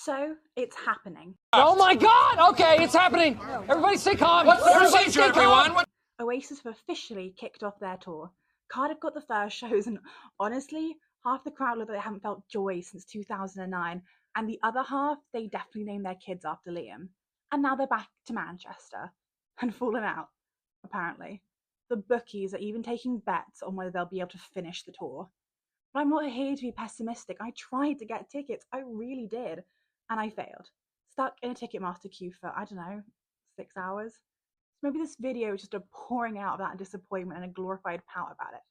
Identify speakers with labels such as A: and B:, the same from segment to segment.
A: So, it's happening.
B: Oh my God! Okay, it's happening! Everybody stay calm!
C: What's the
B: Everybody
C: procedure,
B: stay calm!
C: everyone?
A: Oasis have officially kicked off their tour. Cardiff got the first shows, and honestly, half the crowd looked like they haven't felt joy since 2009, and the other half, they definitely named their kids after Liam. And now they're back to Manchester, and fallen out, apparently. The bookies are even taking bets on whether they'll be able to finish the tour. But I'm not here to be pessimistic. I tried to get tickets, I really did, and I failed. Stuck in a Ticketmaster queue for, I don't know, 6 hours. Maybe this video is just a pouring out of that disappointment and a glorified pout about it.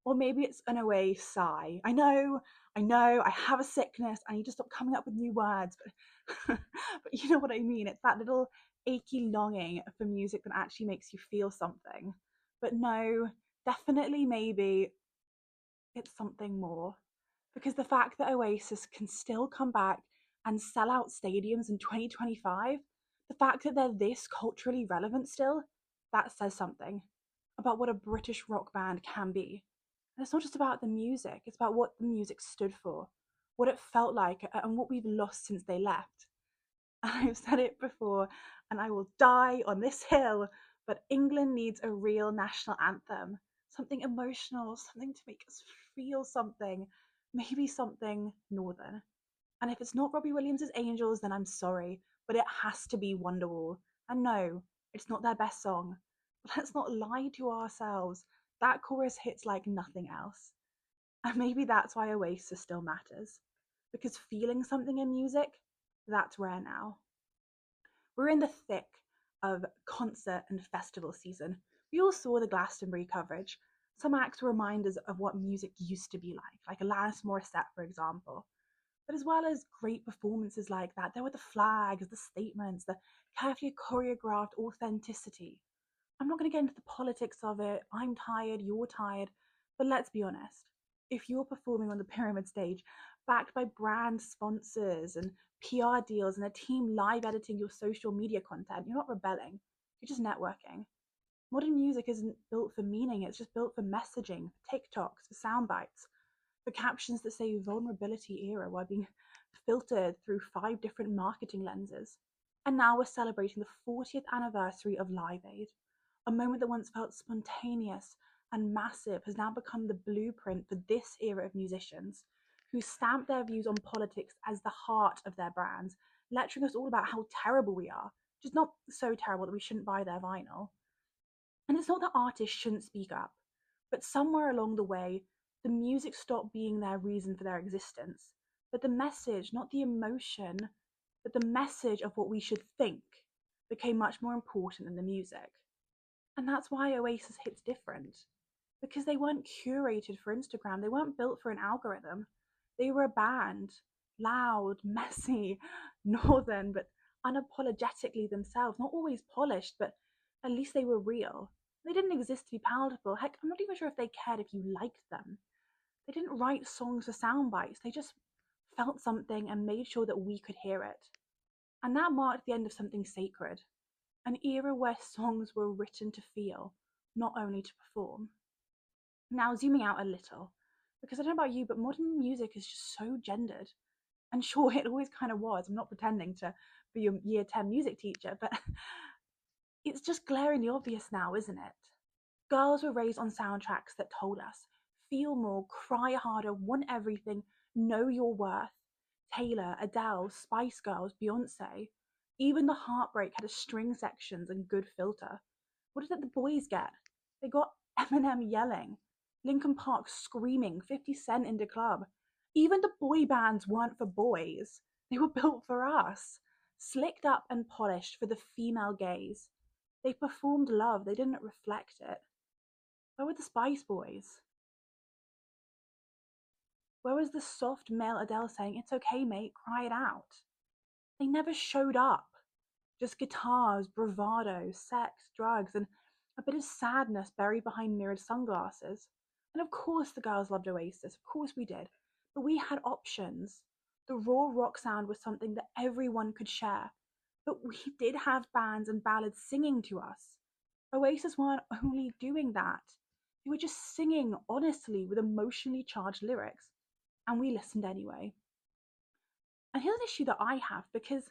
A: Or maybe it's an away sigh. I know, I have a sickness, I need to stop coming up with new words, but, but you know what I mean. It's that little achy longing for music that actually makes you feel something. But no, definitely maybe it's something more. Because the fact that Oasis can still come back and sell out stadiums in 2025, the fact that they're this culturally relevant still, that says something about what a British rock band can be. And it's not just about the music, it's about what the music stood for, what it felt like, and what we've lost since they left. And I've said it before, and I will die on this hill, but England needs a real national anthem. Something emotional, something to make us feel something, maybe something northern. And if it's not Robbie Williams' Angels, then I'm sorry, but it has to be Wonderwall. And no, it's not their best song. But let's not lie to ourselves. That chorus hits like nothing else. And maybe that's why Oasis still matters. Because feeling something in music, that's rare now. We're in the thick of concert and festival season. We all saw the Glastonbury coverage. Some acts were reminders of what music used to be like Alanis Morissette, for example. But as well as great performances like that, there were the flags, the statements, the carefully choreographed authenticity. I'm not going to get into the politics of it. I'm tired, you're tired. But let's be honest. If you're performing on the pyramid stage, backed by brand sponsors and PR deals and a team live editing your social media content, you're not rebelling. You're just networking. Modern music isn't built for meaning, it's just built for messaging, for TikToks, for sound bites, for captions that say vulnerability era while being filtered through 5 different marketing lenses. And now we're celebrating the 40th anniversary of Live Aid. A moment that once felt spontaneous and massive has now become the blueprint for this era of musicians who stamp their views on politics as the heart of their brands, lecturing us all about how terrible we are, just not so terrible that we shouldn't buy their vinyl. And it's not that artists shouldn't speak up, but somewhere along the way, the music stopped being their reason for their existence. But the message, not the emotion, but the message of what we should think became much more important than the music. And that's why Oasis hits different. Because they weren't curated for Instagram, they weren't built for an algorithm. They were a band, loud, messy, northern, but unapologetically themselves. Not always polished, but at least they were real. They didn't exist to be palatable. Heck, I'm not even sure if they cared if you liked them. They didn't write songs for sound bites. They just felt something and made sure that we could hear it. And that marked the end of something sacred. An era where songs were written to feel, not only to perform. Now, zooming out a little, because I don't know about you, but modern music is just so gendered. And sure, it always kind of was. I'm not pretending to be your year 10 music teacher, but it's just glaringly obvious now, isn't it? Girls were raised on soundtracks that told us, feel more, cry harder, want everything, know your worth. Taylor, Adele, Spice Girls, Beyonce. Even the Heartbreak had a string sections and good filter. What did the boys get? They got Eminem yelling, Linkin Park screaming, 50 Cent in the club. Even the boy bands weren't for boys. They were built for us. Slicked up and polished for the female gaze. They performed love, they didn't reflect it. Where were the Spice Boys? Where was the soft male Adele saying, it's okay mate, cry it out? They never showed up. Just guitars, bravado, sex, drugs, and a bit of sadness buried behind mirrored sunglasses. And of course the girls loved Oasis, of course we did. But we had options. The raw rock sound was something that everyone could share. But we did have bands and ballads singing to us. Oasis weren't only doing that. They were just singing honestly with emotionally charged lyrics. And we listened anyway. And here's an issue that I have, because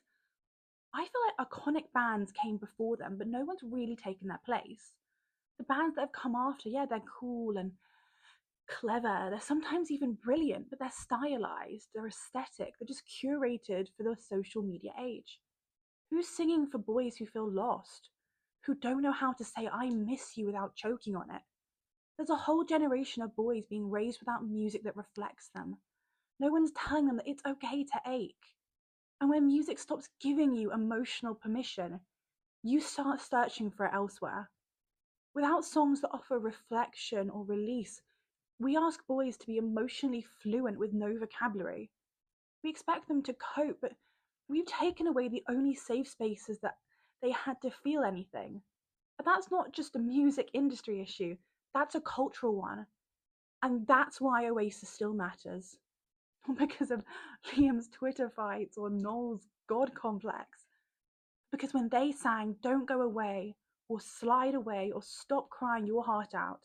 A: I feel like iconic bands came before them, but no one's really taken their place. The bands that have come after, yeah, they're cool and clever. They're sometimes even brilliant, but they're stylized, they're aesthetic, they're just curated for the social media age. Who's singing for boys who feel lost? Who don't know how to say I miss you without choking on it? There's a whole generation of boys being raised without music that reflects them. No one's telling them that it's okay to ache. And when music stops giving you emotional permission, you start searching for it elsewhere. Without songs that offer reflection or release, we ask boys to be emotionally fluent with no vocabulary. We expect them to cope, but we've taken away the only safe spaces that they had to feel anything. But that's not just a music industry issue, that's a cultural one. And that's why Oasis still matters. Not because of Liam's Twitter fights or Noel's God complex. Because when they sang Don't Go Away, or Slide Away, or Stop Crying Your Heart Out,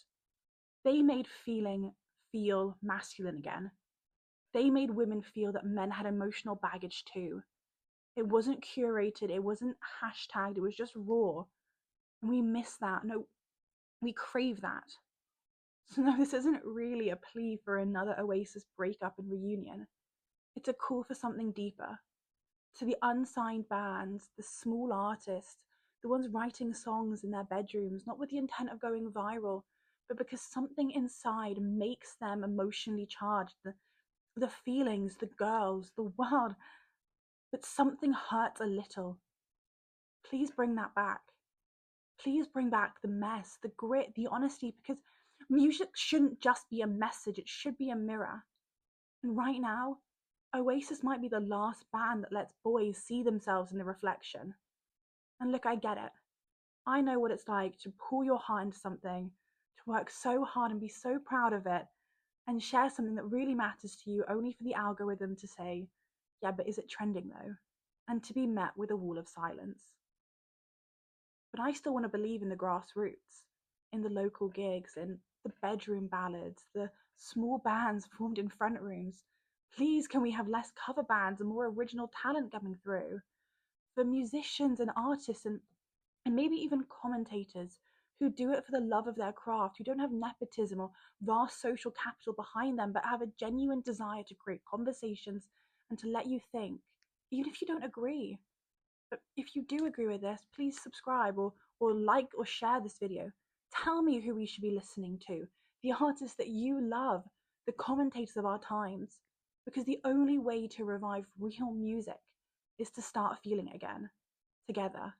A: they made feeling feel masculine again. They made women feel that men had emotional baggage too. It wasn't curated, it wasn't hashtagged, it was just raw. And we miss that. No, we crave that. So, no, this isn't really a plea for another Oasis breakup and reunion. It's a call for something deeper. To the unsigned bands, the small artists, the ones writing songs in their bedrooms, not with the intent of going viral, but because something inside makes them emotionally charged. The feelings, the girls, the world, but something hurts a little. Please bring that back. Please bring back the mess, the grit, the honesty, because music shouldn't just be a message, it should be a mirror. And right now, Oasis might be the last band that lets boys see themselves in the reflection. And look, I get it. I know what it's like to pour your heart into something, to work so hard and be so proud of it, and share something that really matters to you only for the algorithm to say, yeah, but is it trending though? And to be met with a wall of silence. But I still want to believe in the grassroots, in the local gigs, in the bedroom ballads, the small bands formed in front rooms. Please, can we have less cover bands and more original talent coming through? For musicians and artists and maybe even commentators who do it for the love of their craft, who don't have nepotism or vast social capital behind them, but have a genuine desire to create conversations and to let you think, even if you don't agree. But if you do agree with this, please subscribe or like or share this video. Tell me who we should be listening to, the artists that you love, the commentators of our times. Because the only way to revive real music is to start feeling again, together.